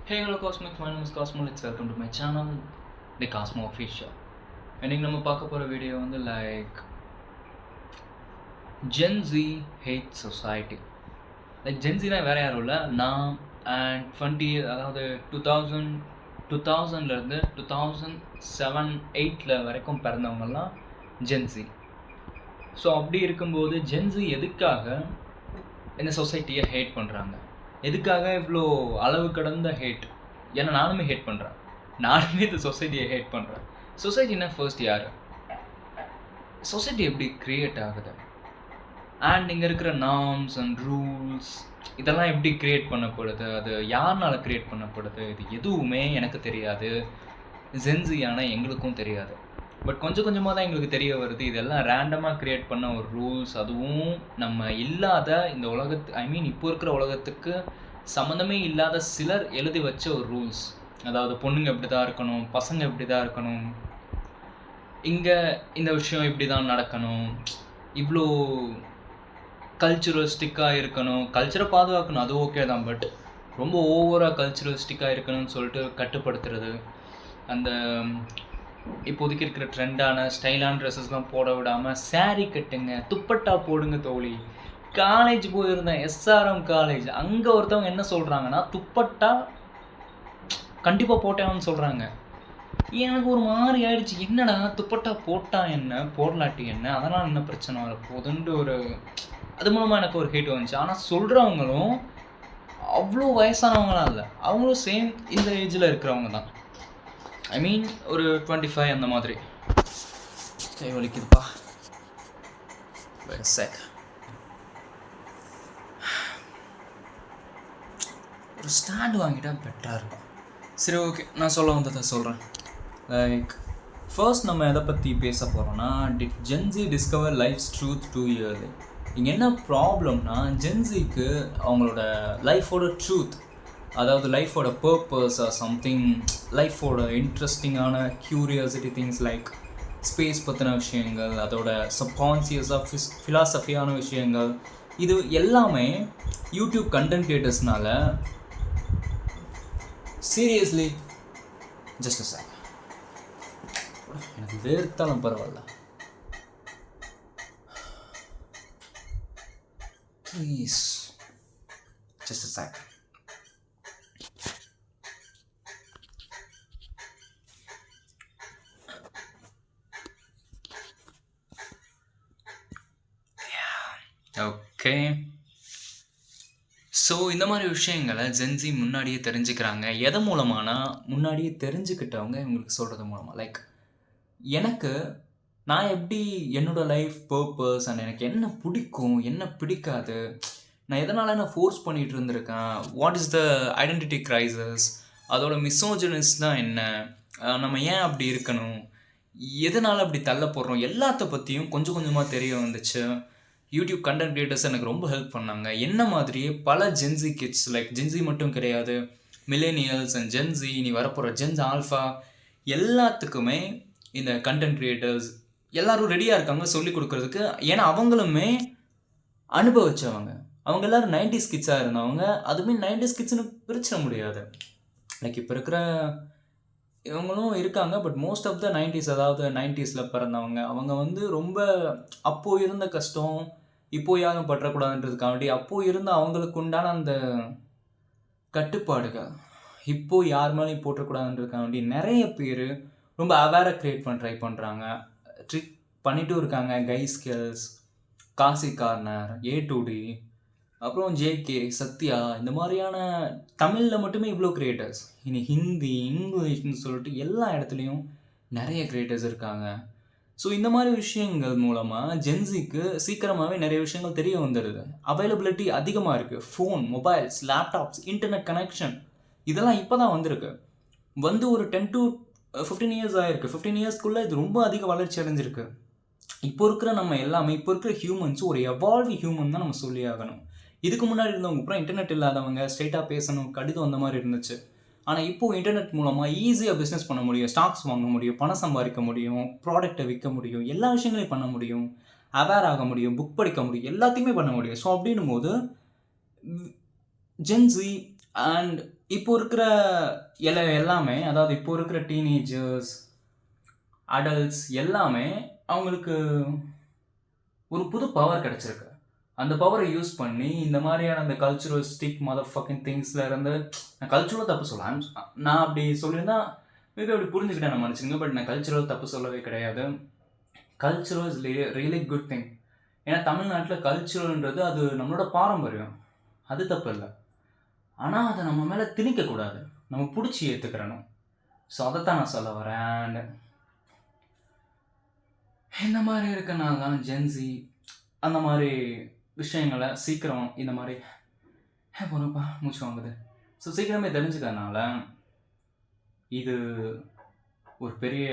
Hey, hello Cosmic. My name is Cosmo. Let's welcome to my channel, The Cosmo Official. இன்னைக்கு நம்ம பார்க்க போகிற video வந்து Gen Z hate society. Gen Z வேறு யாரும் இல்லை, நான் அண்ட் 20 அதாவது 2000லேருந்து 2007-8 வரைக்கும் பிறந்தவங்கலாம் Gen Z. ஸோ அப்படி இருக்கும்போது Gen Z எதுக்காக இந்த சொசைட்டியை ஹேட் பண்ணுறாங்க, எதுக்காக இவ்வளோ அளவு கடந்த ஹேட்? ஏன்னா நானுமே ஹேட் பண்ணுறேன், நானுமே இந்த சொசைட்டியை ஹேட் பண்ணுறேன். சொசைட்டினா ஃபர்ஸ்ட் யார்? சொசைட்டி எப்படி க்ரியேட் ஆகுது, அண்ட் இங்கே இருக்கிற நார்ம்ஸ் அண்ட் ரூல்ஸ் இதெல்லாம் எப்படி க்ரியேட் பண்ணப்படுது, அது யாருனால க்ரியேட் பண்ணப்படுது, இது எதுவுமே எனக்கு தெரியாது, ஜென்ஸியான எங்களுக்கும் தெரியாது. பட் கொஞ்சம் கொஞ்சமாக தான் எங்களுக்கு தெரிய வருது, இதெல்லாம் ரேண்டமாக க்ரியேட் பண்ண ஒரு ரூல்ஸ், அதுவும் நம்ம இல்லாத இந்த இப்போ இருக்கிற உலகத்துக்கு சம்மந்தமே இல்லாத சிலர் எழுதி வச்ச ஒரு ரூல்ஸ். அதாவது பொண்ணுங்க இப்படி தான் இருக்கணும், பசங்க இப்படி தான் இருக்கணும், இங்கே இந்த விஷயம் இப்படி தான் நடக்கணும், இவ்வளோ கல்ச்சுரலிஸ்டிக்காக இருக்கணும், கல்ச்சரை பாதுகாக்கணும், அது ஓகே தான். பட் ரொம்ப ஓவராக கல்ச்சுரலிஸ்டிக்காக இருக்கணும்னு சொல்லிட்டு கட்டுப்படுத்துறது, அந்த இப்போதைக்கு இருக்கிற ட்ரெண்டான ஸ்டைலான ட்ரெஸ்ஸஸ்லாம் போட விடாமல் சாரீ கட்டுங்க, துப்பட்டா போடுங்க தோழி. காலேஜ் போயிருந்தேன், SRM காலேஜ், அங்கே ஒருத்தவங்க என்ன சொல்கிறாங்கன்னா துப்பட்டா கண்டிப்பாக போட்டேன்னு சொல்கிறாங்க. எனக்கு ஒரு மாதிரி ஆயிடுச்சு, என்னடா துப்பட்டா போட்டா என்ன போடலாட்டி என்ன, அதனால் என்ன பிரச்சனை வரப்போகுதுன்ட்டு ஒரு அது மூலமாக எனக்கு ஒரு ஹேட் வந்துச்சு. ஆனால் சொல்கிறவங்களும் அவ்வளோ வயசானவங்களாம் இல்லை, அவங்களும் சேம் இந்த ஏஜில் இருக்கிறவங்க தான். ஒரு 25 அந்த மாதிரி. கை வலிக்குதுப்பா, ஒரு ஸ்டாண்ட் வாங்கிட்டா பெட்டராக இருக்கும். சரி, ஓகே, நான் சொல்ல வந்ததை சொல்கிறேன். ஃபர்ஸ்ட் நம்ம எதை பற்றி பேச போகிறோம்னா, Gen Z discover life's truth too early. இங்கே என்ன ப்ராப்ளம்னா, Gen Zக்கு அவங்களோட லைஃபோட ட்ரூத், அதாவது லைஃபோட பர்பஸ் ஆர் சம்திங், லைஃபோட இன்ட்ரெஸ்டிங்கான க்யூரியாசிட்டி திங்ஸ் லைக் ஸ்பேஸ் பற்றின விஷயங்கள், அதோட சப்கான்சியஸாக ஃபிலாசபியான விஷயங்கள், இது எல்லாமே யூடியூப் கண்டென்ட் கிரியேட்டர்ஸ்னால சீரியஸ்லி ஜஸ்ட் அ செகண்ட், எனக்கு வேர்த்தாலும் பரவாயில்ல, please just a second. Okay, so இந்த மாதிரி விஷயங்களை Gen Z முன்னாடியே தெரிஞ்சுக்கிறாங்க. எதை மூலமானா, முன்னாடியே தெரிஞ்சுக்கிட்டவங்க இவங்களுக்கு சொல்கிறது மூலமாக. எனக்கு நான் எப்படி என்னோடய லைஃப் பர்பஸ் அண்ட் எனக்கு என்ன பிடிக்கும் என்ன பிடிக்காது, நான் எதனால் நான் ஃபோர்ஸ் பண்ணிகிட்டு இருந்திருக்கேன், what is the identity crisis, அதோட மிசோஜனிஸ் தான் என்ன, நம்ம ஏன் அப்படி இருக்கணும், எதனால் அப்படி தள்ள போடுறோம், எல்லாத்த பற்றியும் கொஞ்சம் கொஞ்சமாக தெரிய வந்துச்சு. யூடியூப் கண்டென்ட் கிரியேட்டர்ஸ் எனக்கு ரொம்ப ஹெல்ப் பண்ணாங்க. என்ன மாதிரியே பல Gen Z kids, Gen Z மட்டும் கிடையாது, மில்லேனியல்ஸ் அண்ட் Gen Z, இனி வரப்போகிற Gen ஆல்ஃபா, எல்லாத்துக்குமே இந்த கண்டென்ட் கிரியேட்டர்ஸ் எல்லோரும் ரெடியாக இருக்காங்க சொல்லிக் கொடுக்குறதுக்கு. ஏன்னா அவங்களுமே அனுபவிச்சவங்க, அவங்க எல்லோரும் 90s கிட்ஸாக இருந்தவங்க. அதுவுமே 90s கிட்ஸ்னு பிரிச்சிட முடியாது. இப்போ இருக்கிற இவங்களும் இருக்காங்க, but most of the 90s, அதாவது 90s பிறந்தவங்க, அவங்க ரொம்ப அப்போது இருந்த கஷ்டம் இப்போது யாரும் பற்றக்கூடாதுன்றதுக்காண்டி, அப்போது இருந்த அவங்களுக்கு உண்டான அந்த கட்டுப்பாடுகள் இப்போது யார் மேலேயும் போட்டக்கூடாதுன்றதுக்காண்டி நிறைய பேர் ரொம்ப அவேராக க்ரியேட் பண்ண ட்ரை பண்ணுறாங்க, ட்ரிக் பண்ணிட்டும் இருக்காங்க. கைஸ்கெல்ஸ், காசி கார்னர், A2D, அப்புறம் JK, சத்யா, இந்த மாதிரியான தமிழில் மட்டுமே இவ்வளோ கிரியேட்டர்ஸ், இனி ஹிந்தி, இங்கிலீஷ்னு சொல்லிட்டு எல்லா இடத்துலையும் நிறைய கிரியேட்டர்ஸ் இருக்காங்க. ஸோ இந்த மாதிரி விஷயங்கள் மூலமாக Gen Zக்கு சீக்கிரமாகவே நிறைய விஷயங்கள் தெரிய வந்துடுது. அவைலபிலிட்டி அதிகமாக இருக்குது. Phone, mobiles, laptops, internet connection, இதெல்லாம் இப்போ தான் வந்திருக்கு. ஒரு 10 to 15 இயர்ஸ் ஆகிருக்கு. 15 இயர்ஸ்க்குள்ளே இது ரொம்ப அதிக வளர்ச்சி அடைஞ்சிருக்கு. இப்போ இருக்கிற நம்ம எல்லாமே, இப்போ இருக்கிற ஹியூமன்ஸ் ஒரு எவால்வ் ஹியூமன் தான் நம்ம சொல்லி ஆகணும். இதுக்கு முன்னாடி இருந்தவங்க அப்புறம் இன்டர்நெட் இல்லாதவங்க, ஸ்ட்ரெயிட்டாக பேசணும், கடிதம் அந்த மாதிரி இருந்துச்சு. ஆனால் இப்போது இன்டர்நெட் மூலமாக ஈஸியாக பிஸ்னஸ் பண்ண முடியும், ஸ்டாக்ஸ் வாங்க முடியும், பணம் சம்பாதிக்க முடியும், ப்ராடக்டை விற்க முடியும், எல்லா விஷயங்களையும் பண்ண முடியும், அவேர் ஆக முடியும், புக் படிக்க முடியும், எல்லாத்தையுமே பண்ண முடியும். ஸோ அப்படின்னும் போது Gen Z and இப்போ இருக்கிற எல்லாமே, அதாவது இப்போ இருக்கிற டீனேஜர்ஸ், அடல்ட்ஸ் எல்லாமே அவங்களுக்கு ஒரு புது பவர் கிடைச்சிருக்கு. அந்த பவரை யூஸ் பண்ணி இந்த மாதிரியான அந்த கல்ச்சுரலிஸ்டிக் மதர் ஃபக்கிங் திங்ஸ்ல இருந்து, நான் கல்ச்சுரல் தப்பு சொல்ல, நான் அப்படி சொல்லியிருந்தா மேபி அப்படி புரிஞ்சுக்கிட்டேன், நான் மன்னிச்சுங்க. பட் நான் கல்ச்சுரல் தப்பு சொல்லவே கிடையாது. Cultural is really good thing. ஏன்னா தமிழ்நாட்டில் கல்ச்சுரல்ன்றது அது நம்மளோட பாரம்பரியம், அது தப்பு இல்லை. ஆனால் அதை நம்ம மேலே திணிக்கக்கூடாது, நம்ம பிடிச்சி ஏற்றுக்கிறணும். ஸோ அதைத்தான் நான் சொல்ல வரேன். அண்ட் இந்த மாதிரி இருக்கனால தான் ஜென்சி அந்த மாதிரி விஷயங்களை சீக்கிரம் இந்த மாதிரி போனப்பா மூச்சு வாங்குது. ஸோ சீக்கிரமே தெரிஞ்சுக்கிறதுனால இது ஒரு பெரிய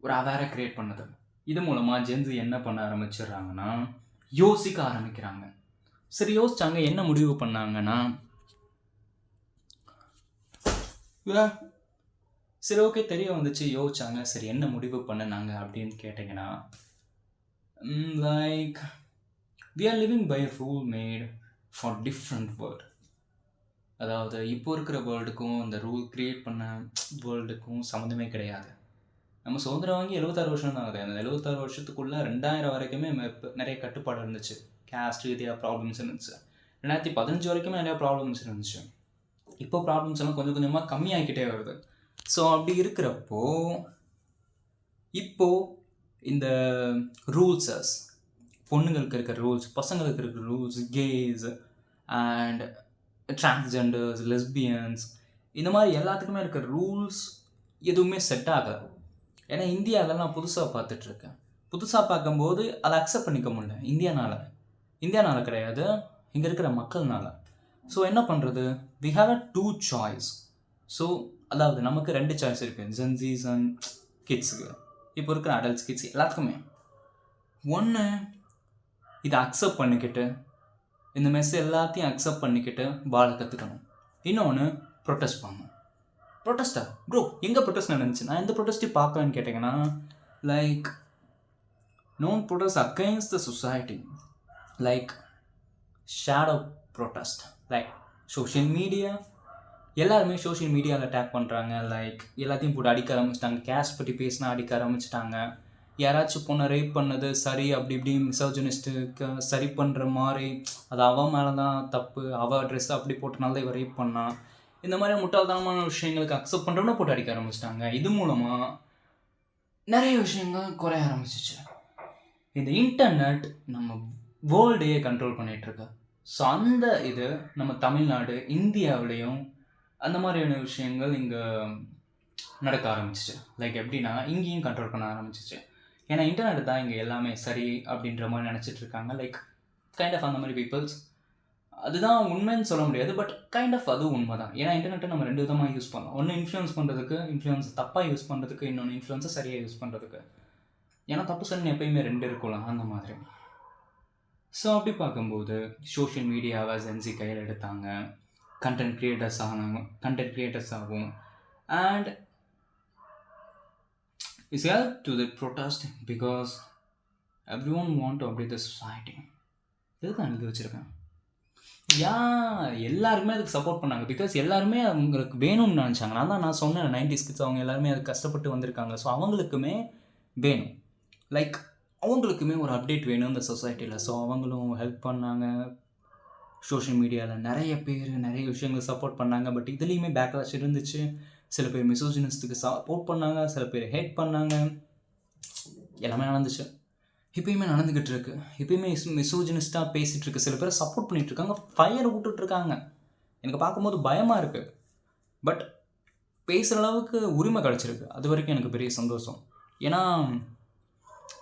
ஒரு அவேரை கிரியேட் பண்ணுது. இது மூலமாக ஜென்சி என்ன பண்ண ஆரம்பிச்சிடுறாங்கன்னா, யோசிக்க ஆரம்பிக்கிறாங்க. சரி, யோசிச்சாங்க, என்ன முடிவு பண்ணாங்கன்னா, சரி ஓகே தெரிய வந்துச்சு, யோசிச்சாங்க. சரி என்ன முடிவு பண்ணினாங்க அப்படின்னு கேட்டிங்கன்னா, like we are living by a rule made for different world. அதாவது இப்போ இருக்கிற வேர்ல்டுக்கும் இந்த ரூல் கிரியேட் பண்ண வேர்ல்டுக்கும் சம்மந்தமே கிடையாது. நம்ம சுதந்திரம் வாங்கி 76 வருஷம் தான் ஆகுது. அந்த 76 வருஷத்துக்குள்ளே 2000 வரைக்குமே நிறைய கட்டுப்பாடு இருந்துச்சு. கேஸ்ட் ரீதியாக ப்ராப்ளம்ஸ் இருந்துச்சு. 2015 வரைக்குமே நிறையா ப்ராப்ளம்ஸ் இருந்துச்சு. இப்போ ப்ராப்ளம்ஸ் எல்லாம் கொஞ்சம் கொஞ்சமாக கம்மியாகிக்கிட்டே வருது. ஸோ அப்படி இருக்கிறப்போ இப்போது இந்த ரூல்ஸஸ், பொண்ணுங்களுக்கு இருக்கிற ரூல்ஸ், பசங்களுக்கு இருக்கிற rules, gays and transgenders, lesbians, இந்த மாதிரி எல்லாத்துக்குமே இருக்கிற ரூல்ஸ் எதுவுமே செட் ஆகலை. ஏன்னா இந்தியாவில் நான் புதுசாக பார்த்துட்ருக்கேன். புதுசாக பார்க்கும்போது அதை அக்செப்ட் பண்ணிக்க முடியல. இந்தியானால கிடையாது, இங்கே இருக்கிற மக்கள்னால. ஸோ என்ன பண்ணுறது, we have a 2 choice. So அதாவது நமக்கு 2 சாய்ஸ் இருக்குது, ஜென்ஸீஸ் அண்ட் கிட்ஸுக்கு, இப்போ இருக்கிற அடல்ட்ஸ், கிட்ஸ் எல்லாத்துக்குமே. ஒன்று, இதை அக்செப்ட் பண்ணிக்கிட்டு இந்த மெஸ் எல்லாத்தையும் அக்செப்ட் பண்ணிக்கிட்டு வாழ கற்றுக்கணும். இன்னொன்று, ப்ரொட்டஸ்ட் பண்ணணும். ப்ரொட்டஸ்டா ப்ரோ, எங்கே ப்ரொட்டஸ்ட் நடந்துச்சு? நான் எந்த ப்ரொட்டஸ்ட்டையும் பார்க்கலன்னு கேட்டிங்கன்னா, like known protest against the society, like shadow protest, like social media. எல்லாருமே சோஷியல் மீடியாவில் அட்டாக் பண்ணுறாங்க. லைக் எல்லாத்தையும் போட்டு அடிக்க ஆரம்பிச்சிட்டாங்க. கேஸ்ட் பற்றி பேசினா அடிக்க ஆரம்பிச்சிட்டாங்க. யாராச்சும் பொண்ணை ரேப் பண்ணது சரி அப்படி இப்படி மிசோஜனிஸ்ட்டுக்கு சரி பண்ணுற மாதிரி, அது அவன் மேலே தான் தப்பு, அவள் ட்ரெஸ் அப்படி போட்டனால தான் இவன் ரேப் பண்ணான், இந்த மாதிரி முட்டாள்தனமான விஷயங்களுக்கு அக்செப்ட் பண்ணுறோன்னு போட்டு அடிக்க ஆரம்பிச்சிட்டாங்க. இது மூலமாக நிறைய விஷயங்கள் குறைய ஆரம்பிச்சிச்சு. இந்த இன்டர்நெட் நம்ம வேர்ல்டையே கண்ட்ரோல் பண்ணிகிட்ருக்கு. ஸோ அந்த இது நம்ம தமிழ்நாடு, இந்தியாவிலையும் அந்த மாதிரியான விஷயங்கள் இங்கே நடக்க ஆரம்பிச்சிச்சு. லைக் எப்படின்னா, இங்கேயும் கண்ட்ரோல் பண்ண ஆரம்பிச்சிச்சு. ஏன்னா இன்டர்நெட் தான் இங்கே எல்லாமே சரி அப்படின்ற மாதிரி நினச்சிட்டு இருக்காங்க. லைக் கைண்ட் ஆஃப் அந்த மாதிரி பீப்புள்ஸ். அதுதான் உண்மைன்னு சொல்ல முடியாது, பட் கைண்ட் ஆஃப் அது உண்மை தான். ஏன்னா இன்டர்நெட்டை நம்ம 2 விதமாக யூஸ் பண்ணலாம். ஒன்று இன்ஃப்ளூயன்ஸ் பண்ணுறதுக்கு, இன்ஃப்ளூயன்ஸ் தப்பாக யூஸ் பண்ணுறதுக்கு, இன்னொன்று இன்ஃப்ளூயன்ஸை சரியாக யூஸ் பண்ணுறதுக்கு. ஏன்னா தப்பு சரின்னு எப்பயுமே 2 இருக்கலாம், அந்த மாதிரி. ஸோ அப்படி பார்க்கும்போது சோஷியல் மீடியாவை ஜென்சி கையில் எடுத்தாங்க. கண்டென்ட் கிரியேட்டர்ஸ் ஆகும். And it's help to the protest because everyone want to update the society. இதுதான் எழுதி வச்சுருக்கேன். எல்லாருமே அதுக்கு சப்போர்ட் பண்ணாங்க. பிகாஸ் எல்லாருமே அவங்களுக்கு வேணும்னு நினச்சாங்க. நான் சொன்னேன் 90s கிட்ஸ் அவங்க எல்லாருமே அதுக்கு கஷ்டப்பட்டு வந்திருக்காங்க. ஸோ அவங்களுக்குமே வேணும், லைக் அவங்களுக்குமே ஒரு அப்டேட் வேணும் இந்த சொசைட்டியில். ஸோ அவங்களும் ஹெல்ப் பண்ணாங்க. சோஷியல் மீடியாவில் நிறைய பேர் நிறைய விஷயங்கள் சப்போர்ட் பண்ணாங்க. பட் இதுலேயுமே பேக்லாஷ் இருந்துச்சு. சில பேர் மிசோஜினிஸ்ட்டுக்கு சப்போர்ட் பண்ணாங்க, சில பேர் ஹேட் பண்ணாங்க. எல்லாமே நடந்துச்சு, இப்போயுமே நடந்துக்கிட்டு இருக்கு. இப்போயுமே மிசோஜினிஸ்ட்டாக பேசிகிட்டு இருக்கு. சில பேர் சப்போர்ட் பண்ணிகிட்ருக்காங்க, ஃபயர் விட்டுட்ருக்காங்க. எனக்கு பார்க்கும்போது பயமாக இருக்குது. பட் பேசுகிற அளவுக்கு உரிமை கிடச்சிருக்கு, அது வரைக்கும் எனக்கு பெரிய சந்தோஷம். ஏன்னா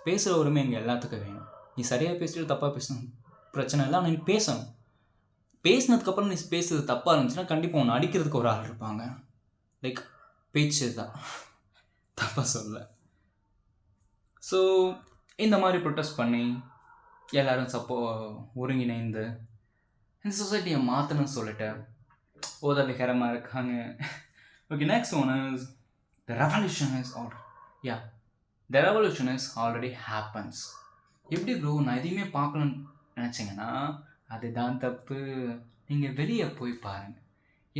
பேசுகிற உரிமை இங்கே எல்லாத்துக்கும் வேணும். நீ சரியாக பேசிட்டு தப்பாக பேசணும் பிரச்சனை இல்லை, ஆனால் நீ பேசணும். பேசினதுக்கப்புறம் நீ பேசுறது தப்பாக இருந்துச்சுன்னா கண்டிப்பாக ஒன்று அடிக்கிறதுக்கு ஒரு ஆள் இருப்பாங்க. லைக் பேச்சு தான், தப்பாக சொல்ல. ஸோ இந்த மாதிரி ப்ரொட்டஸ்ட் பண்ணி எல்லோரும் ஒருங்கிணைந்து இந்த சொசைட்டியை மாற்றணும்னு சொல்லிட்டு உதவிகரமாக இருக்காங்க. Okay, next one is the revolution is the revolution is already happens. எப்படி ப்ரோ நான் எதையுமே பார்க்கணும்னு நினச்சிங்கன்னா அதுதான் தப்பு. நீங்கள் வெளியே போய் பாருங்கள்.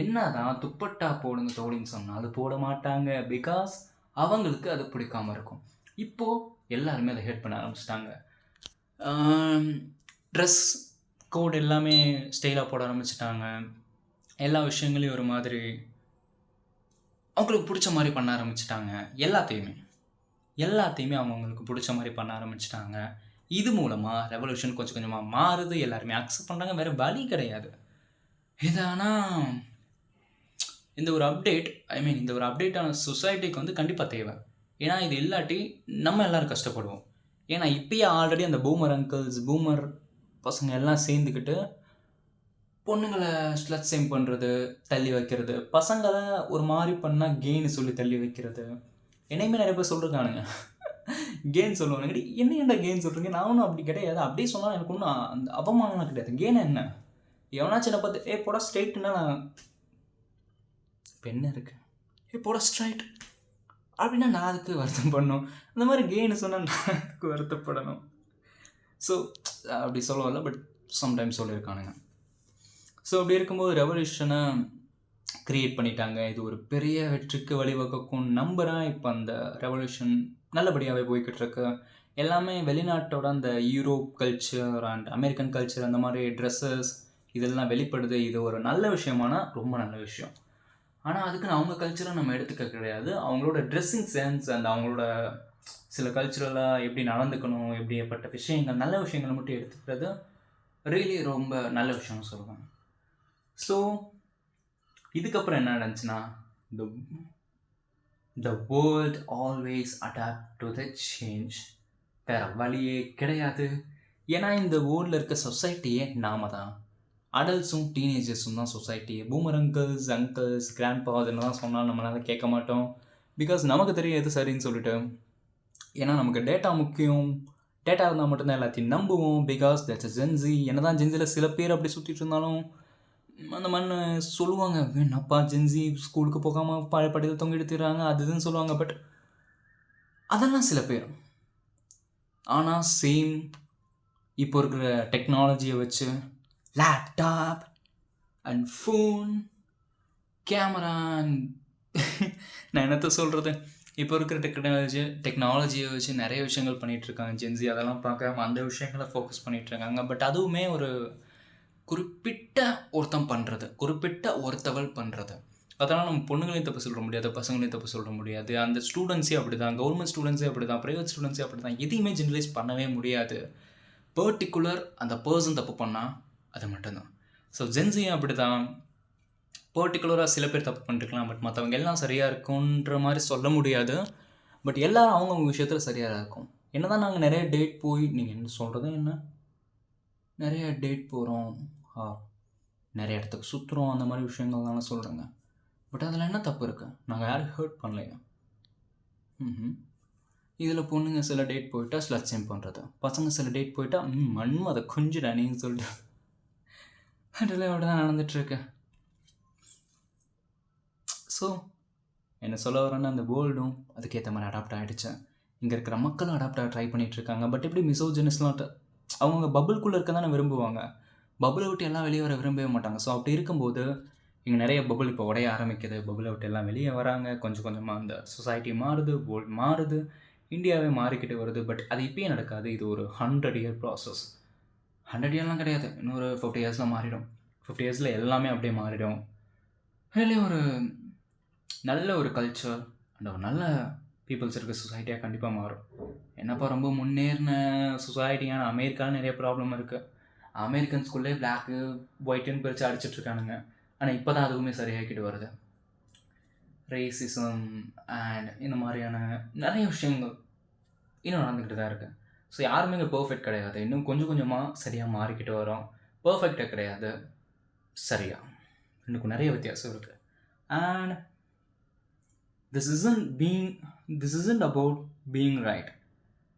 என்னதான் துப்பட்டா போடுங்க தோழின்னு சொன்னால் அது போட மாட்டாங்க. பிகாஸ் அவங்களுக்கு அது பிடிக்காம இருக்கும். இப்போது எல்லாருமே அதை ஹேட் பண்ண ஆரம்பிச்சிட்டாங்க. ட்ரெஸ் கோட் எல்லாமே ஸ்டைலாக போட ஆரம்பிச்சிட்டாங்க. எல்லா விஷயங்களையும் ஒரு மாதிரி அவங்களுக்கு பிடிச்ச மாதிரி பண்ண ஆரம்பிச்சிட்டாங்க. எல்லாத்தையுமே அவங்களுக்கு பிடிச்ச மாதிரி பண்ண ஆரம்பிச்சிட்டாங்க. இது மூலமாக ரெவல்யூஷன் கொஞ்சம் கொஞ்சமாக மாறுது. எல்லாருமே அக்செப்ட் பண்ணுறாங்க. வேறு வழி கிடையாது. இது ஆனால் இந்த ஒரு அப்டேட் இந்த ஒரு அப்டேட்டான சொசைட்டிக்கு வந்து கண்டிப்பாக தேவை. ஏன்னா இது இல்லாட்டி நம்ம எல்லோரும் கஷ்டப்படுவோம். ஏன்னா இப்பயே ஆல்ரெடி அந்த பூமர் அங்கிள்ஸ் பூமர் பசங்க எல்லாம் சேர்ந்துக்கிட்டு பொண்ணுங்களை ஸ்லட் சேம் பண்ணுறது, தள்ளி வைக்கிறது, பசங்களை ஒரு மாதிரி பண்ணால் கேன்னு சொல்லி தள்ளி வைக்கிறது. என்னையுமே நிறைய பேர் சொல்லிருக்கானுங்க. கேன்னு சொல்லுவாங்க. என்ன கேன்னு சொல்கிறீங்க? நானும் அப்படி கிடையாது. அப்படியே சொன்னால் எனக்கு ஒன்றும் அந்த அவமானம் கிடையாது. கேன்னு என்ன? எவனாச்சும் என்ன பார்த்து போட ஸ்ட்ரைட்டுன்னா நான் இப்போ என்ன இருக்கு போட ஸ்ட்ரைட் அப்படின்னா நான் அதுக்கு வருத்தம் பண்ணணும். அந்த மாதிரி கேன்னு சொன்னால் நான் அதுக்கு வருத்தப்படணும். ஸோ அப்படி சொல்லவில்லை, பட் சம்டைம்ஸ் சொல்லியிருக்கானுங்க. ஸோ அப்படி இருக்கும்போது ரெவல்யூஷனை க்ரியேட் பண்ணிட்டாங்க. இது ஒரு பெரிய வெற்றிக்கு வழிவகுக்கும் நம்புகிறேன். இப்போ அந்த ரெவல்யூஷன் நல்லபடியாகவே போய்கிட்டு இருக்கு. எல்லாமே வெளிநாட்டோட அந்த Europe culture and American culture அந்த மாதிரி ட்ரெஸ்ஸஸ் இதெல்லாம் வெளிப்படுது. இது ஒரு நல்ல விஷயமானா ரொம்ப நல்ல விஷயம். ஆனால் அதுக்குன்னு அவங்க கல்ச்சரை நம்ம எடுத்துக்க கிடையாது. அவங்களோட ட்ரெஸ்ஸிங் சென்ஸ் அண்ட் அவங்களோட சில கல்ச்சுரலாக எப்படி நடந்துக்கணும், எப்படிப்பட்ட விஷயங்கள் நல்ல விஷயங்களை மட்டும் எடுத்துக்கிறது ரியலி ரொம்ப நல்ல விஷயம்னு சொல்லுவேன். ஸோ இதுக்கப்புறம் என்ன நடந்துச்சுன்னா, the world always adapt to the change. வேறு வழியே கிடையாது. ஏன்னா இந்த வேர்ல்டில் இருக்க சொசைட்டியே நாம தான். அடல்ட்ஸும் டீனேஜர்ஸும் தான் சொசைட்டி. பூமர் அங்கிள்ஸ் கிராண்ட்பா என்ன தான் சொன்னாலும் நம்மளால் கேட்க மாட்டோம். பிகாஸ் நமக்கு தெரியும் எது சரின்னு சொல்லிட்டு. ஏன்னா நமக்கு டேட்டா முக்கியம். டேட்டா இருந்தால் மட்டும்தான் எல்லாத்தையும் நம்புவோம். Because that's Gen Z. என்ன தான் ஜென்சியில் சில பேர் அப்படி சுற்றிட்டு இருந்தாலும் அந்த மண்ணு சொல்லுவாங்க, என்னப்பா ஜென்சி ஸ்கூலுக்கு போகாமல் படியில் தொங்கி எடுத்துடுறாங்க அது இதுன்னு சொல்லுவாங்க. பட் அதெல்லாம் சில பேர். ஆனால் சேம் இப்போ இருக்கிற டெக்னாலஜியை வச்சு லேப்டாப் அண்ட் ஃபோன் கேமரா நான் என்னத்த சொல்கிறது, இப்போ இருக்கிற டெக்னாலஜியை வச்சு நிறைய விஷயங்கள் பண்ணிகிட்ருக்காங்க ஜென்சி. அதெல்லாம் பார்க்காம அந்த விஷயங்களை ஃபோக்கஸ் பண்ணிகிட்ருக்காங்க. பட் அதுவுமே ஒரு குறிப்பிட்ட ஒருத்தவள் பண்ணுறது. அதனால் நம்ம பொண்ணுங்களையும் தப்பு சொல்ல முடியாது, பசங்களையும் தப்பு சொல்ல முடியாது. அந்த ஸ்டூடெண்ட்ஸே அப்படி தான், கவர்மெண்ட் ஸ்டூடெண்ட்ஸே அப்படி தான், ப்ரைவேட் ஸ்டூடெண்ட்ஸே அப்படி தான். எதையுமே ஜெனரலைஸ் பண்ணவே முடியாது. பர்டிகுலர் அந்த பர்சன் தப்பு பண்ணால் அது மட்டும்தான். ஸோ ஜென்சியும் அப்படி தான். பர்டிகுலராக சில பேர் தப்பு பண்ணிருக்கலாம், பட் மற்றவங்க எல்லாம் சரியாக இருக்குன்ற மாதிரி சொல்ல முடியாது. பட் எல்லோரும் அவங்கவுங்க விஷயத்தில் சரியாக இருக்கும். என்ன தான் நாங்கள் நிறைய டேட் போய், நீங்கள் என்ன சொல்கிறது என்ன, நிறைய டேட் போகிறோம், நிறைய இடத்துக்கு சுற்றுறோம், அந்த மாதிரி விஷயங்கள் தானே சொல்கிறேங்க. பட் அதில் என்ன தப்பு இருக்குது? நாங்கள் யாரும் ஹர்ட் பண்ணலைங்க. இதில் பொண்ணுங்க சில டேட் போயிட்டா ஸ்லட் சேம் பண்ணுறது, பசங்க சில டேட் போயிட்டா மண்ணும் அதை கொஞ்சிடானேன்னு சொல்லிட்டு அதெல்லாம் அப்படி தான் நடந்துகிட்ருக்கு. ஸோ என்ன சொல்ல வரேன்னா, அந்த வேர்ல்டும் அதுக்கேற்ற மாதிரி அடாப்ட் ஆகிடுச்சு. இங்கே இருக்கிற மக்களும் அடாப்ட் ஆக ட்ரை பண்ணிகிட்ருக்காங்க. பட் எப்படி மிசோஜினிஸ்லாம் அவங்க பபுள்குள்ளே இருக்க தானே விரும்புவாங்க. பபுளை விட்டு எல்லாம் வெளியே வர விரும்பவே மாட்டாங்க. ஸோ அப்படி இருக்கும்போது இங்கே நிறைய பபுள் இப்போ உடைய ஆரம்பிக்குது. பபுளை விட்டு எல்லாம் வெளியே வராங்க. கொஞ்சம் கொஞ்சமாக அந்த சொசைட்டி மாறுது, வேர்ல்டு மாறுது, இந்தியாவே மாறிக்கிட்டு வருது. பட் அது இப்பயே நடக்காது. இது ஒரு 100 இயர் ப்ராசஸ். 100 இயர்லாம் கிடையாது, இன்னொரு 50 இயர்ஸில் மாறிடும். 50 இயர்ஸில் எல்லாமே அப்படியே மாறிடும். அதிலே ஒரு நல்ல ஒரு கல்ச்சர் அண்ட் ஒரு நல்ல பீப்புள்ஸ் இருக்க சொசைட்டியாக கண்டிப்பாக மாறும். என்னப்பா ரொம்ப முன்னேறின சொசைட்டியான அமெரிக்காவில் நிறைய ப்ராப்ளம் இருக்குது. அமெரிக்கன்ஸ்குள்ளே பிளாக்கு ஒயிட்டுன்னு பிரித்து அடிச்சிட்ருக்கானுங்க. ஆனால் இப்போ தான் அதுவுமே சரியாகிக்கிட்டு வருது. ரேசிசம் அண்ட் இந்த மாதிரியான நிறைய விஷயங்கள் இன்னும் நடந்துக்கிட்டு தான் இருக்குது. ஸோ யாருமே இங்கே பர்ஃபெக்ட் கிடையாது. இன்னும் கொஞ்சம் கொஞ்சமாக சரியாக மாறிக்கிட்டு வரோம். பர்ஃபெக்டாக கிடையாது, சரியா இன்னும் நிறைய வித்தியாசம் இருக்குது. And this isn't about being right.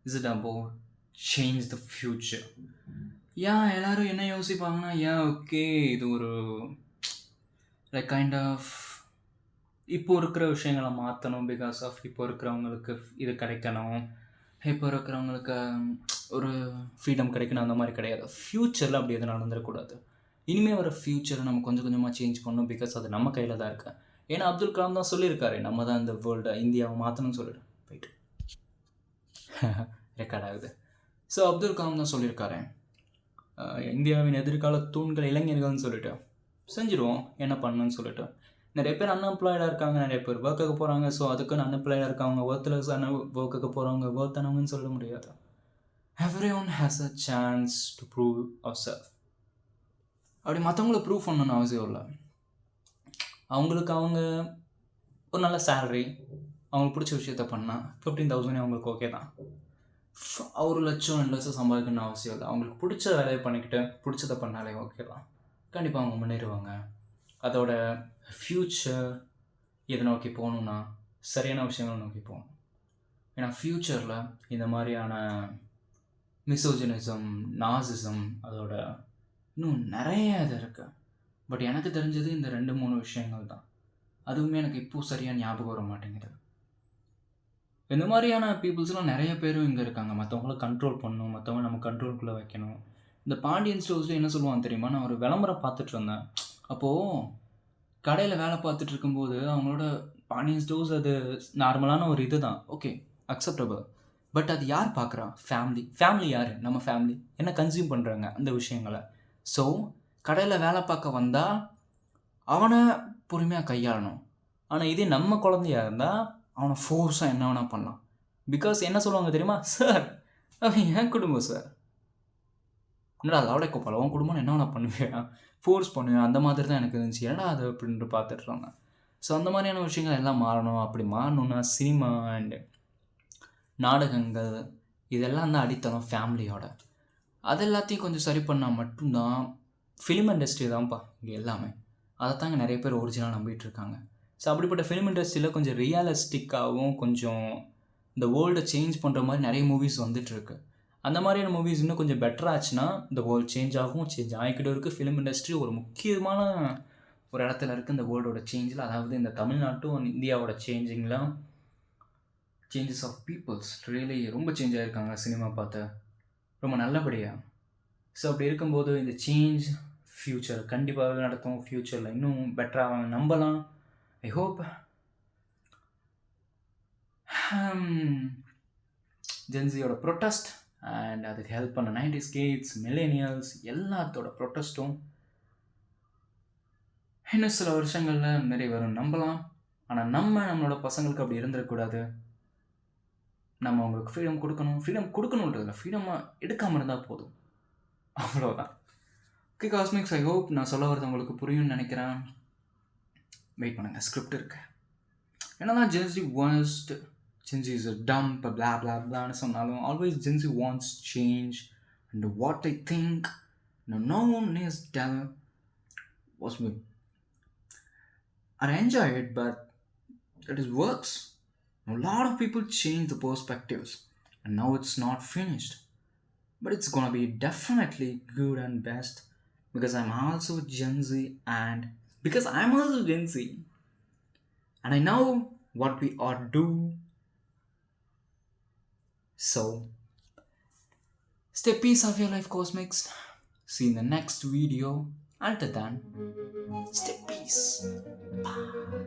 This is about change the future. எல்லாரும் என்ன யோசிப்பாங்கன்னா, ஓகே இது ஒரு லைக் கைண்ட் ஆஃப் இப்போ இருக்கிற விஷயங்களை மாற்றணும். பிகாஸ் ஆஃப் இப்போ இருக்கிறவங்களுக்கு இது கிடைக்கணும், இப்போ இருக்கிறவங்களுக்கு ஒரு ஃப்ரீடம் கிடைக்கணும், அந்த மாதிரி கிடையாது. ஃப்யூச்சரில் அப்படி எதுவும் நடந்துடக்கூடாது. இனிமேல் வர ஃப்யூச்சரை நம்ம கொஞ்சம் கொஞ்சமாக சேஞ்ச் பண்ணணும். பிகாஸ் அது நம்ம கையில் தான் இருக்கு. ஏன்னா அப்துல் கலாம் தான் சொல்லியிருக்காரு, நம்ம தான் இந்த வேர்ல்டை இந்தியாவை மாற்றணும்னு சொல்லிட்டு போயிட்டு ரெக்கார்ட் ஆகுது. ஸோ அப்துல் கலாம் தான் சொல்லியிருக்காரு, இந்தியாவின் எதிர்கால தூண்கள் இளைஞர்கள்னு சொல்லிட்டு செஞ்சிடுவோம் என்ன பண்ணணும்னு சொல்லிட்டு. நிறைய பேர் அன்எம்ப்ளாய்டாக இருக்காங்க, நிறைய பேர் ஒர்க்குக்கு போகிறாங்க. ஸோ அதுக்குன்னு அன்எம்ப்ளாய்டாக இருக்காங்க, ஒர்த்லெஸ்ஸான ஒர்க்குக்கு போகிறவங்க ஒர்த்தானவங்கன்னு சொல்ல முடியாது. Everyone has a chance to prove our self. அப்படி மற்றவங்கள ப்ரூவ் பண்ணணும்னு அவசியம் இல்லை. அவங்களுக்கு அவங்க ஒரு நல்ல சேலரி, அவங்களுக்கு பிடிச்ச விஷயத்த பண்ணால் 15,000 அவங்களுக்கு ஓகே தான். 1,00,000 2,00,000 சம்பாதிக்கணும்னு அவசியம் இல்லை. அவங்களுக்கு பிடிச்ச வேலையை பண்ணிக்கிட்டு பிடிச்சதை பண்ணாலே ஓகே தான். கண்டிப்பாக அவங்க முன்னேறுவாங்க. அதோட ஃப்யூச்சர் எதை நோக்கி போகணுன்னா சரியான விஷயங்களை நோக்கி போகணும். ஏன்னா ஃப்யூச்சரில் இந்த மாதிரியான மிசோஜினிசம், நாசிசம், அதோட இன்னும் நிறைய இது இருக்குது. பட் எனக்கு தெரிஞ்சது இந்த 2-3 விஷயங்கள் தான். அதுவுமே எனக்கு இப்போது சரியாக ஞாபகம் வர மாட்டேங்குது. இந்த மாதிரியான பீப்புள்ஸ்லாம் நிறைய பேரும் இங்கே இருக்காங்க. மற்றவங்கள கண்ட்ரோல் பண்ணணும், மற்றவங்க நம்ம கண்ட்ரோல்குள்ளே வைக்கணும். இந்த பாண்டியன் ஸ்டோர்ஸில் என்ன சொல்லுவாங்க தெரியுமா? நான் ஒரு விளம்பரம் பார்த்துட்டு இருந்தேன். அப்போது கடையில் வேலை பார்த்துட்டு இருக்கும்போது அவங்களோட பாண்டியன் ஸ்டோர்ஸ் அது நார்மலான ஒரு இது தான், ஓகே அக்செப்டபிள். பட் அது யார் பார்க்குறா? ஃபேமிலி யார்? நம்ம ஃபேமிலி என்ன கன்சியூம் பண்ணுறாங்க அந்த விஷயங்களை. ஸோ கடையில் வேலை பார்க்க வந்தால் அவனை பொறுமையாக கையாளணும். ஆனால் இதே நம்ம குழந்தையா இருந்தால் அவனை ஃபோர்ஸாக என்ன வேணால் பண்ணலாம். பிகாஸ் என்ன சொல்லுவாங்க தெரியுமா? சார் அவன் என் குடும்பம் சார், என்னடா அதோட கோப்பால் உன் குடும்பம் என்ன வேணா பண்ணுவேன், ஃபோர்ஸ் பண்ணுவேன், அந்த மாதிரி தான் எனக்கு இருந்துச்சு. ஏன்னா அது அப்படின்ட்டு பார்த்துட்றாங்க. ஸோ அந்த மாதிரியான விஷயங்கள் எல்லாம் மாறணும். அப்படி மாறணுன்னா சினிமா அண்டு நாடகங்கள் இதெல்லாம் தான் அடித்தளம் ஃபேமிலியோட. அது எல்லாத்தையும் கொஞ்சம் சரி பண்ணால் மட்டும்தான். ஃபிலிம் இண்டஸ்ட்ரி தான்ப்பா இங்கே எல்லாமே. அதை தாங்க நிறைய பேர் ஒரிஜினலாக நம்பிட்டு இருக்காங்க. ஸோ அப்படிப்பட்ட ஃபிலிம் இண்டஸ்ட்ரியில் கொஞ்சம் ரியலிஸ்டிக்காகவும் கொஞ்சம் இந்த வேர்ல்டை சேஞ்ச் பண்ணுற மாதிரி நிறைய மூவிஸ் வந்துட்டுருக்கு. அந்த மாதிரியான மூவிஸ் இன்னும் கொஞ்சம் பெட்டராக ஆச்சுன்னா இந்த வேர்ல்டு சேஞ்ச் ஆகிக்கிட்டு இருக்குது. ஃபிலிம் இண்டஸ்ட்ரி ஒரு முக்கியமான ஒரு இடத்துல இருக்குது இந்த வேர்ல்டோட சேஞ்சில். அதாவது இந்த தமிழ்நாட்டும் இந்தியாவோட சேஞ்சஸ் ஆஃப் பீப்புள்ஸ் ரியலி ரொம்ப சேஞ்ச் ஆகிருக்காங்க சினிமா பார்த்து ரொம்ப நல்லபடியாக. ஸோ அப்படி இருக்கும்போது இந்த சேஞ்ச் ஃப்யூச்சர் கண்டிப்பாக நடத்தும். ஃப்யூச்சரில் இன்னும் பெட்டராக நம்பலாம். ஐ ஹோப் ஜென்சியோட ப்ரொட்டஸ்ட் அண்ட் அதுக்கு ஹெல்ப் பண்ண 90s கிட்ஸ், மில்லேனியல்ஸ் எல்லாத்தோட ப்ரொட்டஸ்ட்டும் இன்னும் சில வருஷங்களில் நிறைய வரும் நம்பலாம். ஆனால் நம்மளோட பசங்களுக்கு அப்படி இருந்துடக்கூடாது. நம்ம அவங்களுக்கு ஃப்ரீடம் கொடுக்கணுன்றதில்ல, ஃப்ரீடமாக எடுக்காமல் இருந்தால் போதும், அவ்வளோதான். ஓகே காஸ்மிக்ஸ், ஐ ஹோப் நான் சொல்ல வரது உங்களுக்கு புரியும்னு நினைக்கிறேன். வெயிட் பண்ணுங்கள், ஸ்கிரிப்ட் இருக்கு. என்னன்னா Gen Z is a dumb blah blah blah சொன்னாலும் always Gen Z wants change, and what I think no one is tell was me. I enjoy it, but it is works. A lot of people change the perspectives, and now it's not finished, but it's gonna be definitely good and best because I'm also Gen Z, and and I know what we ought to do. So stay peace of your life, Cosmics. See you in the next video. Until then, stay peace. Bye.